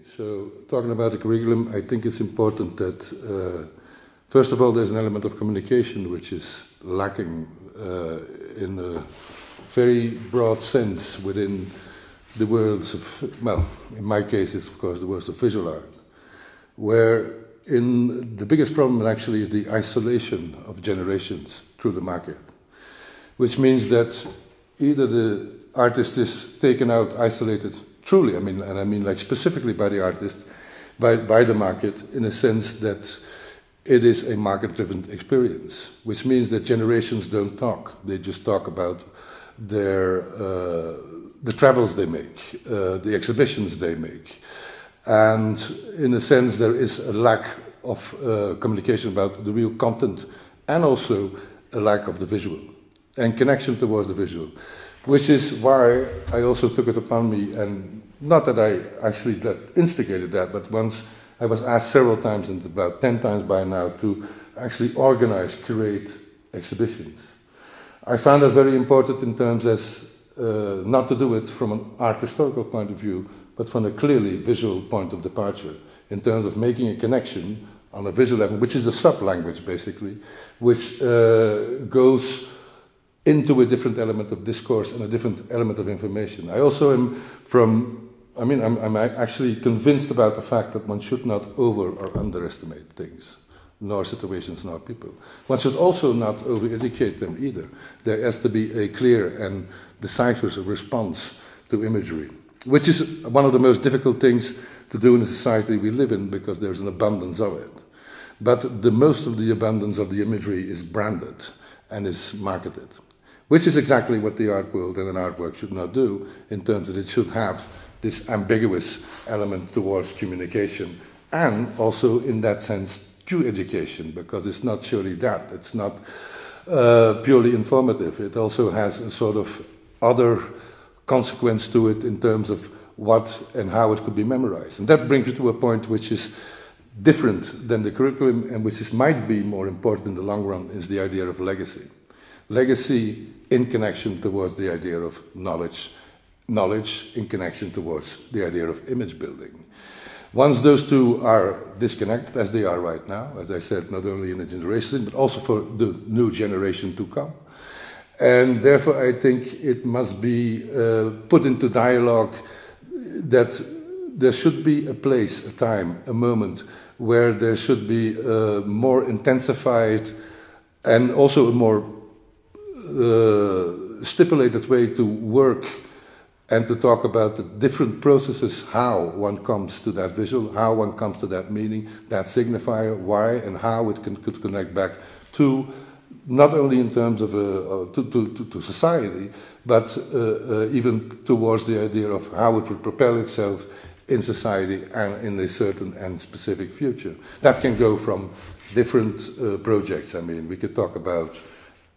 So, talking about the curriculum, I think it's important that, first of all, there's an element of communication which is lacking in a very broad sense within the worlds of, well, in my case, it's of course the worlds of visual art, where the biggest problem actually is the isolation of generations through the market, which means that either the artist is taken out, isolated, truly, I mean like specifically by the artist, by the market, in a sense that it is a market-driven experience, which means that generations don't talk. They just talk about the travels they make, the exhibitions they make. And in a sense, there is a lack of communication about the real content, and also a lack of the visual and connection towards the visual, which is why I also took it upon me, and not that I actually instigated that, but once I was asked several times, and about 10 times by now, to actually organize, curate exhibitions. I found that very important in terms as not to do it from an art historical point of view, but from a clearly visual point of departure, in terms of making a connection on a visual level, which is a sub-language basically, which goes into a different element of discourse and a different element of information. I also am I'm actually convinced about the fact that one should not over or underestimate things, nor situations, nor people. One should also not over-educate them either. There has to be a clear and decisive response to imagery, which is one of the most difficult things to do in the society we live in, because there's an abundance of it. But the most of the abundance of the imagery is branded and is marketed, which is exactly what the art world and an artwork should not do, in terms that it should have this ambiguous element towards communication, and also in that sense to education, because it's not surely that. It's not purely informative. It also has a sort of other consequence to it in terms of what and how it could be memorized. And that brings you to a point which is different than the curriculum, and which might be more important in the long run, is the idea of legacy. Legacy in connection towards the idea of knowledge, knowledge in connection towards the idea of image building. Once those two are disconnected, as they are right now, as I said, not only in a generation, but also for the new generation to come, and therefore I think it must be put into dialogue that there should be a place, a time, a moment where there should be a more intensified and also a more stipulated way to work and to talk about the different processes, how one comes to that visual, how one comes to that meaning, that signifier, why and how it could connect back to, not only in terms of to society, but even towards the idea of how it would propel itself in society and in a certain and specific future. That can go from different projects. I mean, we could talk about,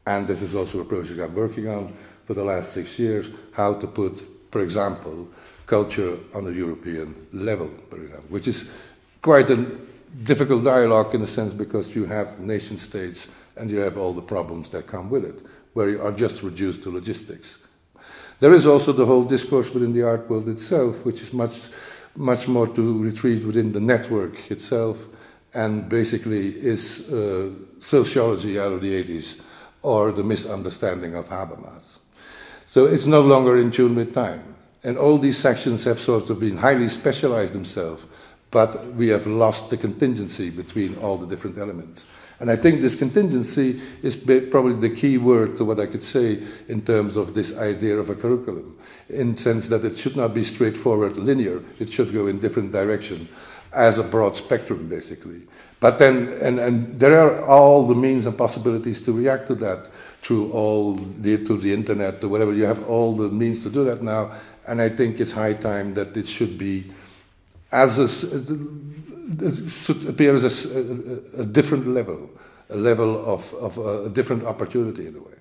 and this is also a project I'm working on for the last 6 years, how to put, for example, culture on a European level, for example, which is quite a difficult dialogue in a sense, because you have nation states and you have all the problems that come with it, where you are just reduced to logistics. There is also the whole discourse within the art world itself, which is much more to retrieve within the network itself, and basically is sociology out of the 80s, or the misunderstanding of Habermas. So it's no longer in tune with time. And all these sections have sort of been highly specialized themselves, but we have lost the contingency between all the different elements. And I think this contingency is probably the key word to what I could say in terms of this idea of a curriculum, in the sense that it should not be straightforward, linear. It should go in different directions as a broad spectrum, basically. But then, and there are all the means and possibilities to react to that through to the internet, to whatever. You have all the means to do that now, and I think it's high time that it should be it should appear as a different level, a level of a different opportunity in a way.